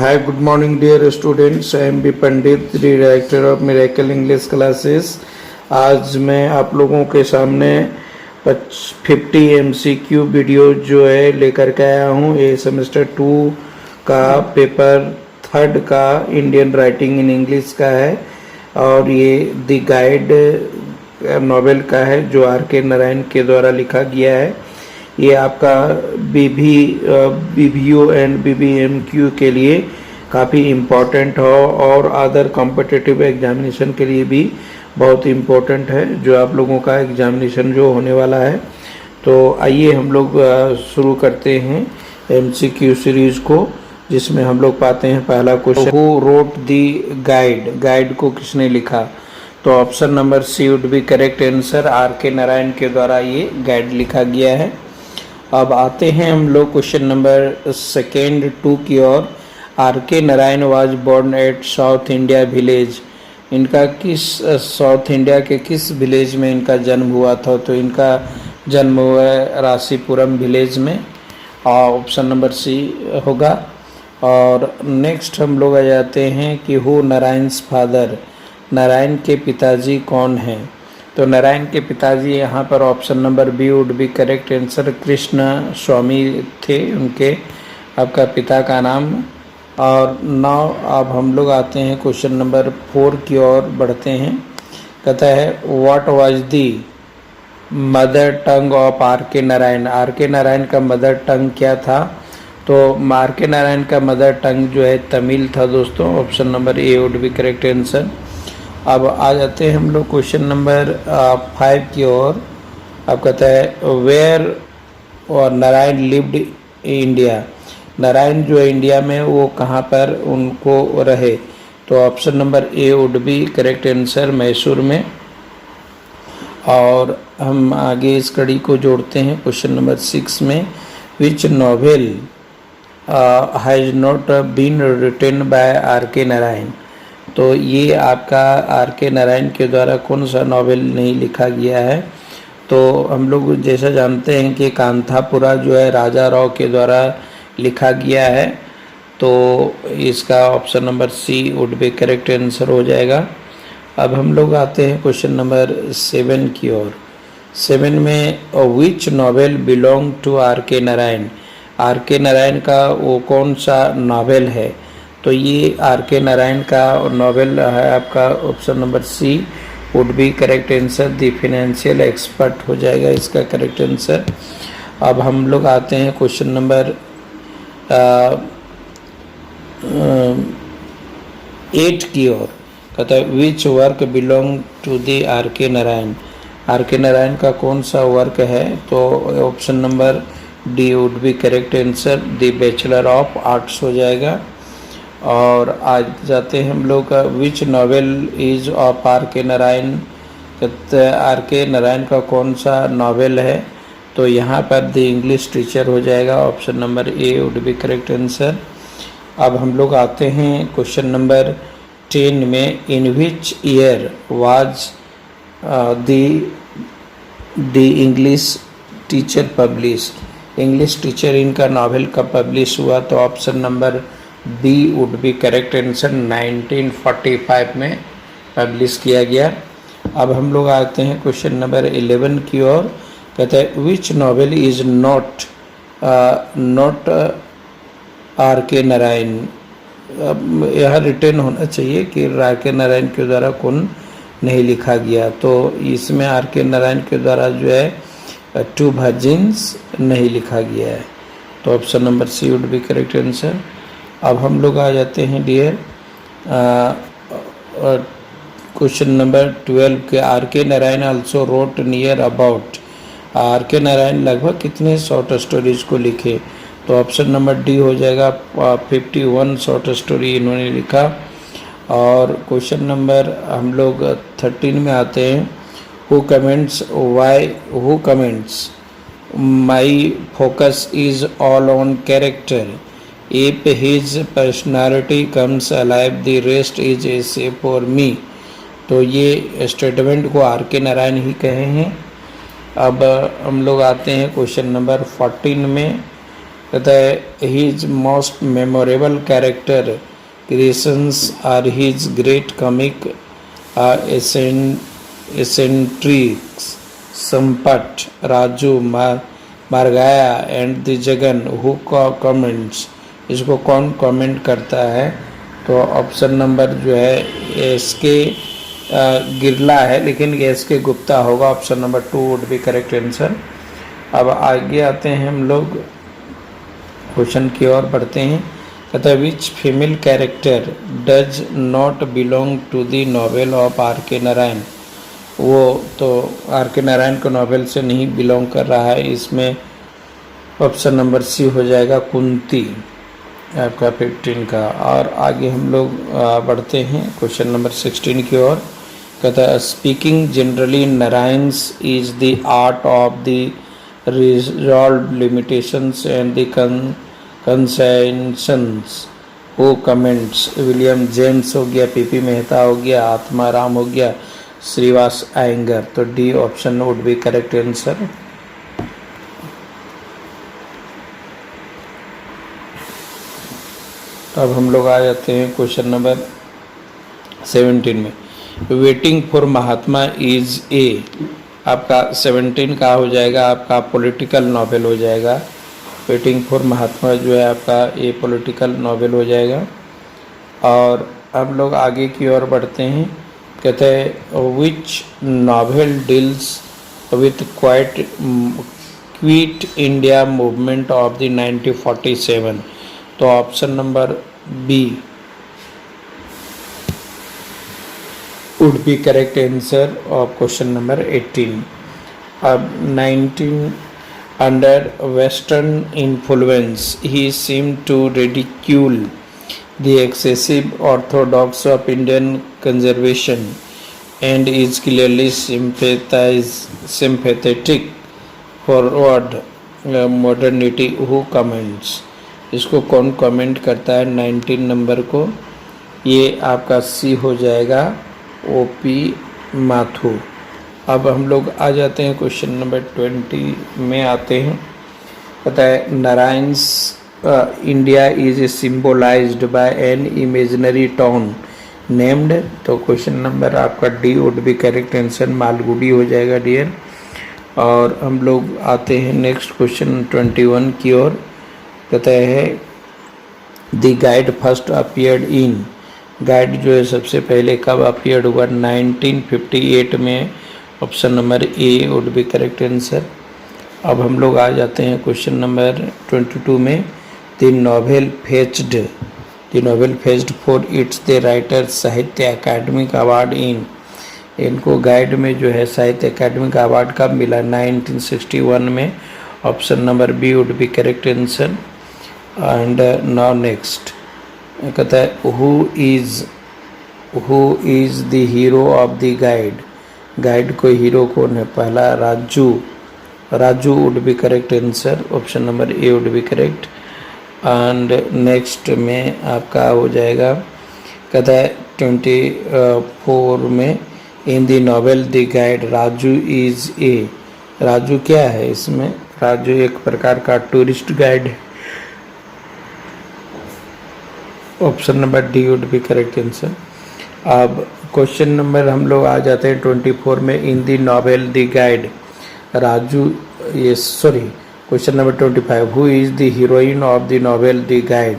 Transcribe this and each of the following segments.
Hi, good morning, dear students. I am B Pandit, the director of Miracle English Classes. आज मैं आप लोगों के सामने 50 MCQ वीडियो जो है लेकर के आया हूँ। ये सेमेस्टर 2 का पेपर 3 का इंडियन राइटिंग इन इंग्लिश का है और ये द गाइड नॉवेल का है जो आर.के. नारायण के द्वारा लिखा गया है। ये आपका BBO एंड BBMQ के लिए काफ़ी इम्पोर्टेंट हो और अदर कॉम्पिटिटिव एग्जामिनेशन के लिए भी बहुत इम्पोर्टेंट है जो आप लोगों का एग्जामिनेशन जो होने वाला है। तो आइए हम लोग शुरू करते हैं MCQ सीरीज़ को, जिसमें हम लोग पाते हैं पहला question, who wrote the guide, guide को किसने लिखा। तो option number C would be correct answer. R K. Narayan के द्वारा ये गाइड लिखा गया है। अब आते हैं हम लोग क्वेश्चन नंबर सेकेंड 2 की ओर। R K. Narayan was born at south India village. इनका किस साउथ इंडिया के किस विलेज में इनका जन्म हुआ था। तो इनका जन्म हुआ है रासीपुरम विलेज में, ऑप्शन नंबर सी होगा। और नेक्स्ट हम लोग आ जाते हैं कि हु नारायण्स फादर, नारायण के पिताजी कौन हैं। तो नारायण के पिताजी यहाँ पर option number B would be correct answer, Krishna Swami थे उनके आपका पिता का नाम। और नाउ अब हम लोग आते हैं क्वेश्चन नंबर 4 की ओर बढ़ते हैं। कहता है what was the mother tongue of R K. Narayan. R K. Narayan का मदर टंग क्या था। तो आर.के. नारायण का मदर टंग जो है तमिल था दोस्तों, option number A would be correct answer. अब आ जाते हैं हम लोग क्वेश्चन नंबर 5 की ओर। अब कहता है वेयर और नारायण लिव्ड इंडिया, नारायण जो है इंडिया में वो कहाँ पर उनको रहे। तो option number A would be correct answer, Mysore में। और हम आगे इस कड़ी को जोड़ते हैं क्वेश्चन नंबर 6 में, which novel has not been written by R K. Narayan. तो ये आपका आर.के. नारायण के द्वारा कौन सा नॉवेल नहीं लिखा गया है। तो हम लोग जैसा जानते हैं कि कांथापुरा जो है राजा राव के द्वारा लिखा गया है। तो इसका option number C would be correct answer हो जाएगा। अब हम लोग आते हैं क्वेश्चन नंबर 7 की ओर। 7 में which novel belong to R K. Narayan, R K. Narayan का वो कौन सा नॉवेल है। तो ये आर.के. नारायण का नॉवेल है आपका option number C would be correct answer, the financial expert हो जाएगा इसका करेक्ट आंसर। अब हम लोग आते हैं क्वेश्चन नंबर 8 की ओर। कहता है which work belong to the R K. Narayan, R K. Narayan का कौन सा वर्क है। तो option number D would be correct answer, the bachelor of arts हो जाएगा। और आज जाते हैं हम लोग which novel is of R K. Narayan, R K. Narayan का कौन सा नॉवेल है। तो यहाँ पर द इंग्लिश टीचर हो जाएगा, option number A would be correct answer. अब हम लोग आते हैं क्वेश्चन नंबर 10 में, in which year was the English teacher publish, English teacher इनका नॉवेल कब पब्लिश हुआ। तो option number B would be correct answer, 1945 में पब्लिश किया गया। अब हम लोग आते हैं क्वेश्चन नंबर 11 की ओर। कहते हैं which novel is not R K. Narayan. यह रिटर्न होना चाहिए कि आर.के. नारायण के द्वारा कौन नहीं लिखा गया। तो इसमें आर.के. नारायण के द्वारा जो है 2 वर्जिन्स नहीं लिखा गया है। तो option number C would be correct answer. अब हम लोग आ जाते हैं डियर क्वेश्चन नंबर 12 के। R K. Narayan also wrote near about, R K. Narayan लगभग कितने शॉर्ट स्टोरीज को लिखे। तो ऑप्शन नंबर डी हो जाएगा, 51 शॉर्ट स्टोरी इन्होंने लिखा। और क्वेश्चन नंबर हम लोग 13 में आते हैं, who comments my focus is all on character, if his personality comes alive the rest is essay for me। तो ये स्टेटमेंट को आर.के. नारायण ही कहे हैं। अब हम लोग आते हैं क्वेश्चन नंबर 14 में, कहता है his most memorable character creations are his great comic eccentrics Sampath Raju Margayya and the Jagan who comments. इसको कौन कमेंट करता है? तो ऑप्शन नंबर जो है एस के गिरला है, लेकिन एस के गुप्ता होगा। Option number 2 would be correct answer. अब आगे आते हैं हम लोग क्वेश्चन की ओर बढ़ते हैं। कहता है which female character does not belong to the novel of R K Narayan. वो तो आर के नारायण के नॉवेल से नहीं बिलोंग कर रहा है। इसमें ऑप्शन नंबर सी हो जाएगा कुंती आपका 15 का। और आगे हम लोग बढ़ते हैं क्वेश्चन नंबर 16 की ओर। कहता है speaking generally Narayan's is the art of the resolved limitations and the concessions who comments। William James हो गया, पीपी मेहता हो गया, आत्माराम हो गया, श्रीवास आयंगर। तो D option would be correct answer. अब हम लोग आ जाते हैं क्वेश्चन नंबर 17 में। Waiting for Mahatma is a आपका 17 का हो जाएगा, आपका पॉलिटिकल नॉवेल हो जाएगा। वेटिंग फॉर महात्मा जो है आपका ये पॉलिटिकल नॉवेल हो जाएगा। और हम लोग आगे की ओर बढ़ते हैं। कहते हैं which novel deals with quit India movement of the 1947। तो option number B would be correct answer of question number 18. Of 19 under Western influence, he seemed to ridicule the excessive orthodox of Indian conservation and is clearly sympathetic forward modernity who comments। इसको कौन comment करता है 19 number को? ये आपका सी हो जाएगा OP Mathur. अब हम लोग आ जाते हैं क्वेश्चन नंबर 20 में आते हैं। पता है Narayan's India is symbolised by an imaginary town named. तो क्वेश्चन नंबर आपका D would be correct answer, Malgudi हो जाएगा डियर। और हम लोग आते हैं नेक्स्ट क्वेश्चन 21 की ओर। कहता है the guide first appeared in. Guide जो है सबसे पहले कब अपीयर्ड हुआ? 1958 में। Option number A would be correct answer. अब हम लोग आ जाते हैं क्वेश्चन नंबर 22 में। The novel phased for its the writer साहित्य अकादमिक अवार्ड इन। इनको गाइड में जो है साहित्य अकादमिक अवार्ड कब मिला? 1961 में। Option number B would be correct answer. And now next कहता है who is the hero of the guide. Guide को हीरो कौन है? पहला Raju would be correct answer. Option number A would be correct. And next में आपका हो जाएगा, कहता है 24 में in the novel the guide Raju is a. Raju क्या है इसमें? राजू एक प्रकार का टूरिस्ट गाइड है। Option number D would be correct answer. अब क्वेश्चन नंबर हम लोग आ जाते हैं 24 में। In the novel the guide Raju question number 25 who is the heroine of the novel the guide.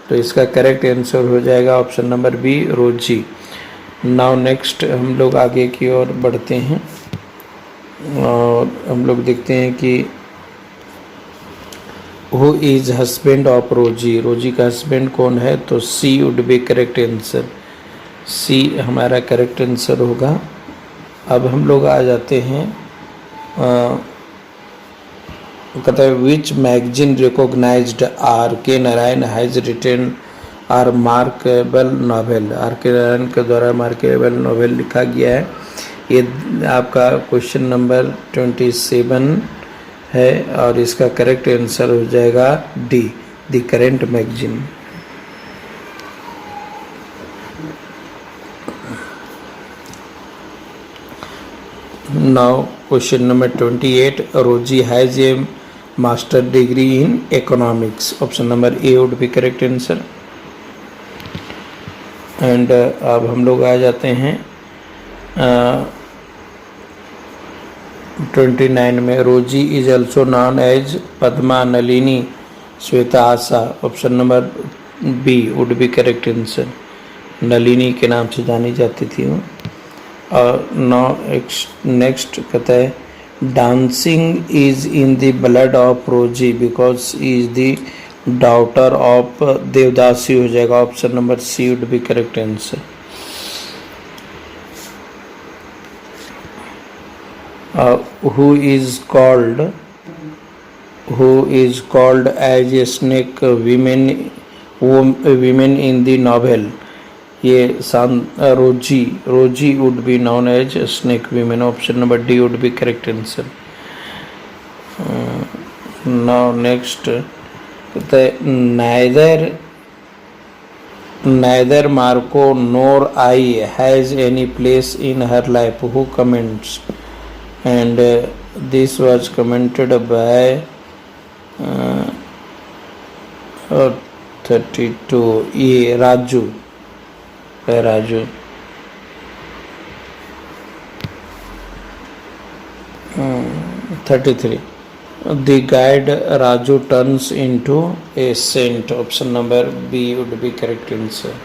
तो इसका करेक्ट आंसर हो जाएगा ऑप्शन नंबर बी रोजी। नाउ नेक्स्ट हम लोग आगे की ओर बढ़ते हैं और हम लोग देखते हैं कि हु इज हस्बैंड ऑफ रोजी। रोजी का हस्बैंड कौन है? तो सी वुड बी करेक्ट आंसर। सी हमारा करेक्ट आंसर होगा। अब हम लोग आ जाते हैं, कहता है which magazine recognized R K Narayan has written remarkable novel. R K Narayan के द्वारा मार्केबल नॉवेल लिखा गया है। ये आपका क्वेश्चन नंबर 27 है और इसका करेक्ट आंसर हो जाएगा D the current magazine. Now question number 28 रोजी has a master degree in economics. Option number A would be correct answer. And अब हम लोग आ जाते हैं 29 में. Rosie is also known as Padma, Nalini, Shweta, Asha. Option number B would be correct answer. Nalini के नाम से जानी जाती थी वो. और नेक्स्ट कहता है dancing is in the blood of Rosie because is the daughter of devadasi हो जाएगा. Option number C would be correct answer. who is called as a snake women in the novel. ये रोजी would be known as snake women. Option number D would be correct answer. Now next, neither Marco nor I has any place in her life. Who comments? And this was commented by 32 ये Raju. 33 the guide Raju turns into a saint. Option number B would be correct answer.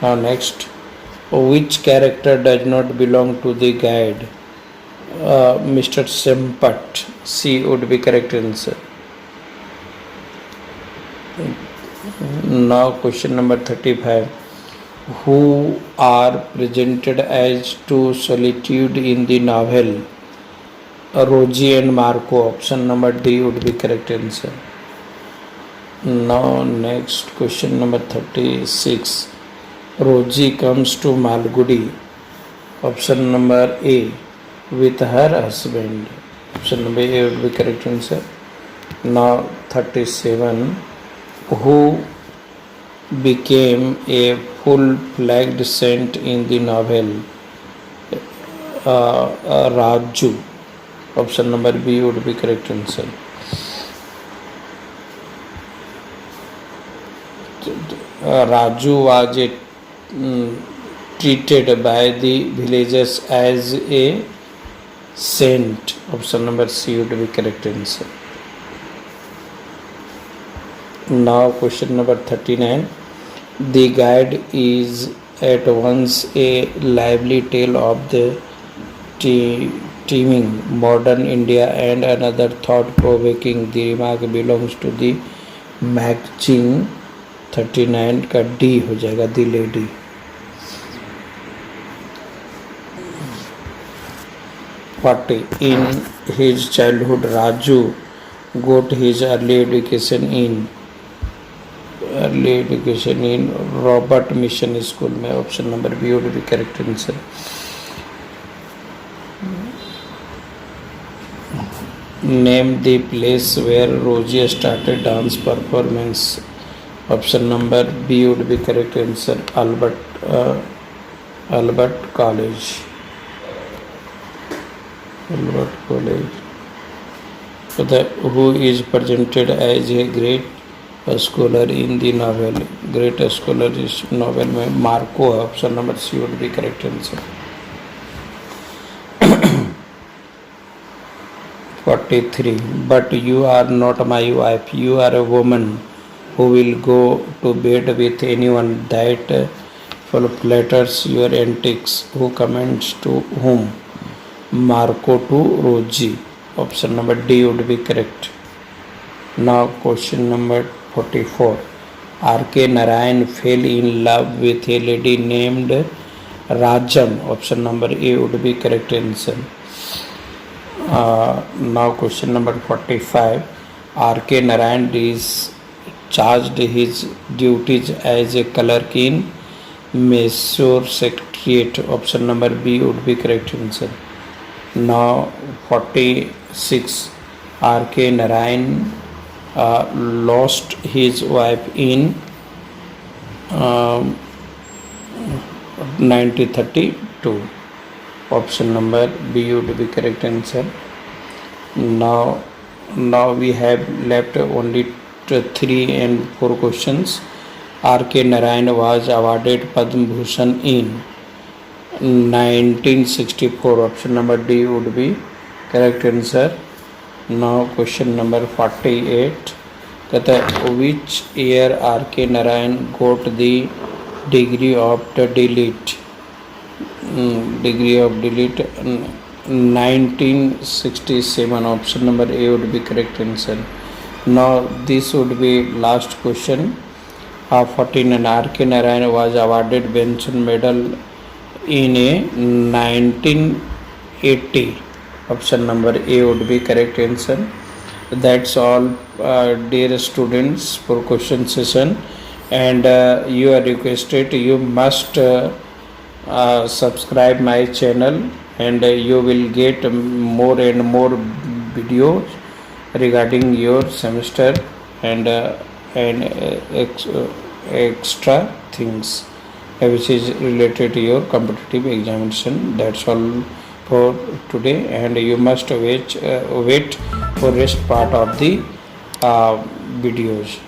Now next, which character does not belong to the guide? Mr. Sempat. C would be correct answer. Now question number 35. Who are presented as two solitude in the novel? Roji and Marco. Option number D would be correct answer. Now next question number 36. Roji comes to Malgudi. Option number A with her husband. Option number A would be correct answer. Now 37. Who became a full-fledged saint in the novel? Raju. Option number B would be correct answer. Raju was treated by the villagers as a saint. Option number C would be correct answer. Now question number 39. The guide is at once a lively tale of the teeming modern India and another thought-provoking. The remark belongs to the magazine. 39 का D हो जाएगा, the lady. But in his childhood, Raju got his early education in Robert Mission School में. Option number B would be correct answer. Name the place where Rosie started dance performance. Option number B would be correct answer. Albert College. Albert College. So who is presented as a great scholar in the novel? Great scholar is novel में Marco. Option number C would be correct answer. 43. But you are not my wife. You are a woman who will go to bed with anyone that flatters your antics. Who comments to whom? Marco to Roji. Option number D would be correct. Now question number 44. R.K. Narayan fell in love with a lady named Rajam. Option number A would be correct answer. Now question number 45. R.K. Narayan discharged his duties as a clerk in Mysore Secretariat. Option number B would be correct answer. Now 46. R.K. Narayan lost his wife in 1932. Option number B would be correct answer. Now we have left only 3 and 4 questions. R.K. Narayan was awarded Padma Bhushan in 1964. Option number D would be correct answer. Now question number 48. Which year R.K. Narayan got the degree of the DLit? 1967. Option number A would be correct answer. Now this would be last question. 49. R.K. Narayan was awarded Benson Medal in a 1980. Option number A would be correct answer. That's all, dear students, for question session, and you are requested, you must subscribe my channel, and you will get more and more videos regarding your semester and extra things which is related to your competitive examination. That's all for today, and you must wait for rest part of the videos.